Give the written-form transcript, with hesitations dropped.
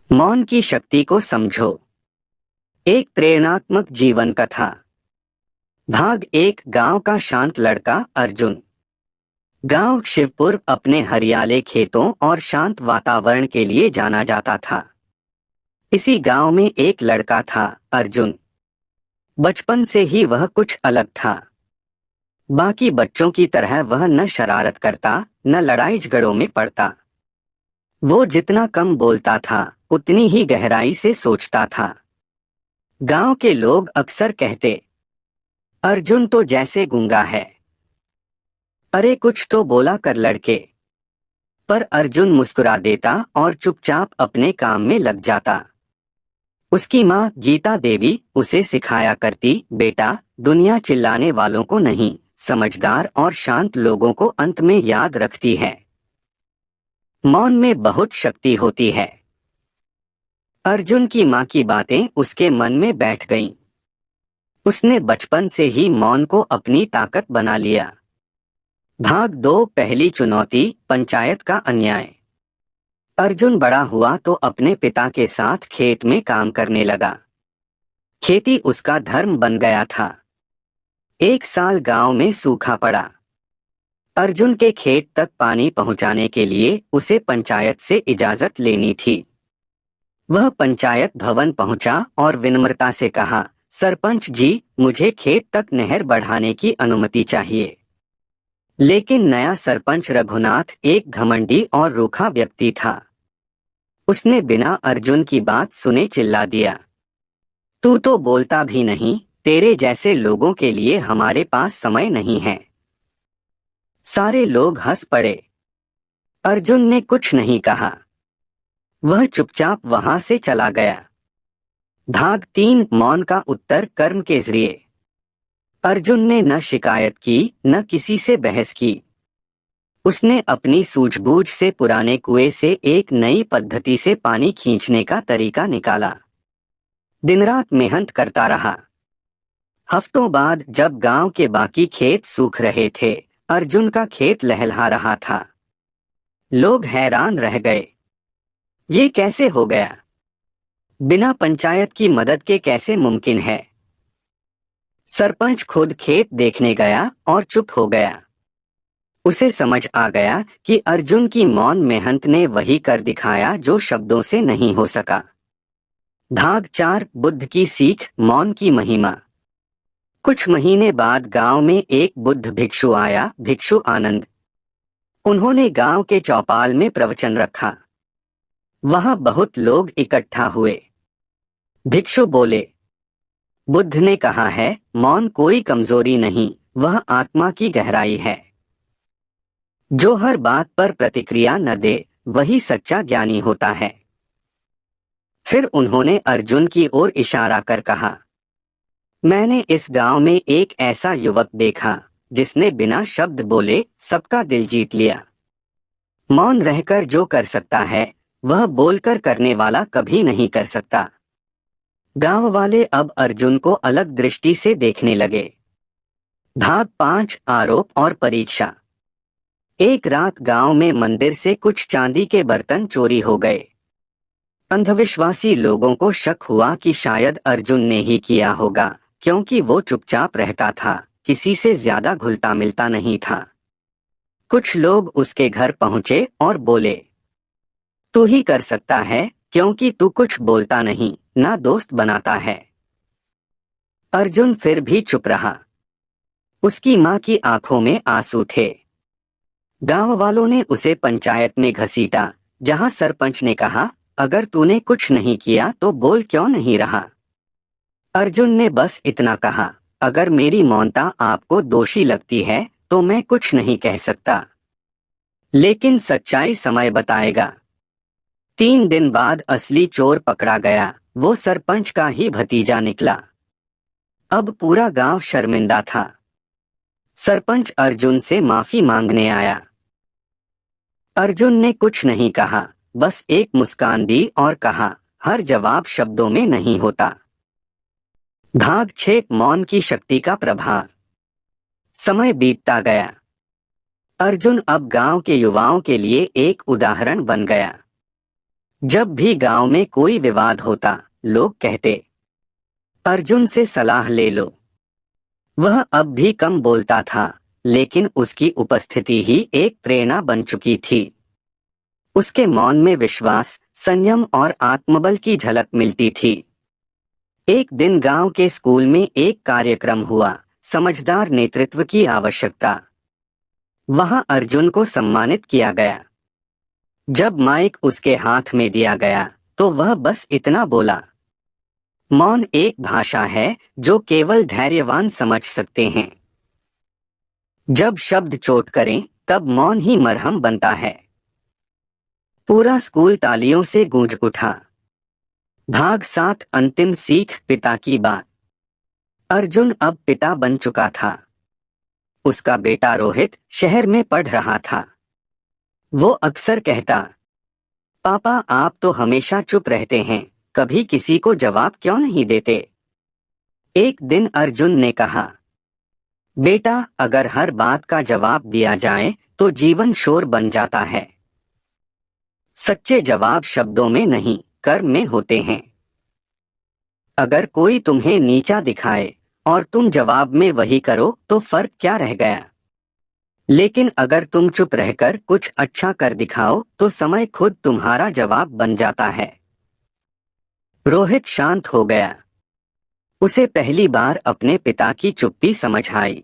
मौन की शक्ति को समझो। एक प्रेरणात्मक जीवन कथा। भाग एक। गांव का शांत लड़का अर्जुन। गांव शिवपुर अपने हरियाले खेतों और शांत वातावरण के लिए जाना जाता था। इसी गांव में एक लड़का था, अर्जुन। बचपन से ही वह कुछ अलग था। बाकी बच्चों की तरह वह न शरारत करता, न लड़ाई झगड़ों में पड़ता। वो जितना कम बोलता था, उतनी ही गहराई से सोचता था। गांव के लोग अक्सर कहते, अर्जुन तो जैसे गूंगा है। अरे कुछ तो बोला कर लड़के। पर अर्जुन मुस्कुरा देता और चुपचाप अपने काम में लग जाता। उसकी माँ गीता देवी उसे सिखाया करती, बेटा, दुनिया चिल्लाने वालों को नहीं, समझदार और शांत लोगों को अंत में याद रखती है। मौन में बहुत शक्ति होती है। अर्जुन की माँ की बातें उसके मन में बैठ गईं। उसने बचपन से ही मौन को अपनी ताकत बना लिया। भाग दो। पहली चुनौती, पंचायत का अन्याय। अर्जुन बड़ा हुआ तो अपने पिता के साथ खेत में काम करने लगा। खेती उसका धर्म बन गया था। एक साल गांव में सूखा पड़ा। अर्जुन के खेत तक पानी पहुंचाने के लिए उसे पंचायत से इजाजत लेनी थी। वह पंचायत भवन पहुंचा और विनम्रता से कहा, सरपंच जी, मुझे खेत तक नहर बढ़ाने की अनुमति चाहिए। लेकिन नया सरपंच रघुनाथ एक घमंडी और रूखा व्यक्ति था। उसने बिना अर्जुन की बात सुने चिल्ला दिया, तू तो बोलता भी नहीं, तेरे जैसे लोगों के लिए हमारे पास समय नहीं है। सारे लोग हंस पड़े। अर्जुन ने कुछ नहीं कहा। वह चुपचाप वहां से चला गया। भाग तीन। मौन का उत्तर कर्म के जरिए। अर्जुन ने न शिकायत की, न किसी से बहस की। उसने अपनी सूझबूझ से पुराने कुएं से एक नई पद्धति से पानी खींचने का तरीका निकाला। दिन रात मेहनत करता रहा। हफ्तों बाद जब गांव के बाकी खेत सूख रहे थे, अर्जुन का खेत लहलहा रहा था। लोग हैरान रह गए। ये कैसे हो गया? बिना पंचायत की मदद के कैसे मुमकिन है? सरपंच खुद खेत देखने गया और चुप हो गया। उसे समझ आ गया कि अर्जुन की मौन मेहनत ने वही कर दिखाया जो शब्दों से नहीं हो सका। भाग चार। बुद्ध की सीख, मौन की महिमा। कुछ महीने बाद गांव में एक बुद्ध भिक्षु आया, भिक्षु आनंद। उन्होंने गांव के चौपाल में प्रवचन रखा। वहां बहुत लोग इकट्ठा हुए। भिक्षु बोले, बुद्ध ने कहा है, मौन कोई कमजोरी नहीं, वह आत्मा की गहराई है। जो हर बात पर प्रतिक्रिया न दे, वही सच्चा ज्ञानी होता है। फिर उन्होंने अर्जुन की ओर इशारा कर कहा, मैंने इस गांव में एक ऐसा युवक देखा जिसने बिना शब्द बोले सबका दिल जीत लिया। मौन रहकर जो कर सकता है, वह बोलकर करने वाला कभी नहीं कर सकता। गांव वाले अब अर्जुन को अलग दृष्टि से देखने लगे। भाग पांच। आरोप और परीक्षा। एक रात गांव में मंदिर से कुछ चांदी के बर्तन चोरी हो गए। अंधविश्वासी लोगों को शक हुआ कि शायद अर्जुन ने ही किया होगा, क्योंकि वो चुपचाप रहता था, किसी से ज्यादा घुलता मिलता नहीं था। कुछ लोग उसके घर पहुंचे और बोले, तू ही कर सकता है, क्योंकि तू कुछ बोलता नहीं, ना दोस्त बनाता है। अर्जुन फिर भी चुप रहा। उसकी माँ की आंखों में आंसू थे। गांव वालों ने उसे पंचायत में घसीटा, जहां सरपंच ने कहा, अगर तूने कुछ नहीं किया तो बोल क्यों नहीं रहा? अर्जुन ने बस इतना कहा, अगर मेरी मौनता आपको दोषी लगती है तो मैं कुछ नहीं कह सकता। लेकिन सच्चाई समय बताएगा। 3 दिन बाद असली चोर पकड़ा गया। वो सरपंच का ही भतीजा निकला। अब पूरा गांव शर्मिंदा था। सरपंच अर्जुन से माफी मांगने आया। अर्जुन ने कुछ नहीं कहा, बस एक मुस्कान दी और कहा, हर जवाब शब्दों में नहीं होता। भाग 6। मौन की शक्ति का प्रभाव। समय बीतता गया। अर्जुन अब गांव के युवाओं के लिए एक उदाहरण बन गया। जब भी गांव में कोई विवाद होता, लोग कहते, अर्जुन से सलाह ले लो। वह अब भी कम बोलता था, लेकिन उसकी उपस्थिति ही एक प्रेरणा बन चुकी थी। उसके मौन में विश्वास, संयम और आत्मबल की झलक मिलती थी। एक दिन गांव के स्कूल में एक कार्यक्रम हुआ, समझदार नेतृत्व की आवश्यकता। वहां अर्जुन को सम्मानित किया गया। जब माइक उसके हाथ में दिया गया, तो वह बस इतना बोला, मौन एक भाषा है जो केवल धैर्यवान समझ सकते हैं। जब शब्द चोट करें, तब मौन ही मरहम बनता है। पूरा स्कूल तालियों से गूंज उठा। भाग 7 अंतिम सीख, पिता की बात। अर्जुन अब पिता बन चुका था। उसका बेटा रोहित शहर में पढ़ रहा था। वो अक्सर कहता, पापा आप तो हमेशा चुप रहते हैं, कभी किसी को जवाब क्यों नहीं देते? एक दिन अर्जुन ने कहा, बेटा अगर हर बात का जवाब दिया जाए तो जीवन शोर बन जाता है। सच्चे जवाब शब्दों में नहीं, कर्म में होते हैं। अगर कोई तुम्हें नीचा दिखाए और तुम जवाब में वही करो तो फर्क क्या रह गया? लेकिन अगर तुम चुप रहकर कुछ अच्छा कर दिखाओ तो समय खुद तुम्हारा जवाब बन जाता है। रोहित शांत हो गया। उसे पहली बार अपने पिता की चुप्पी समझ आई।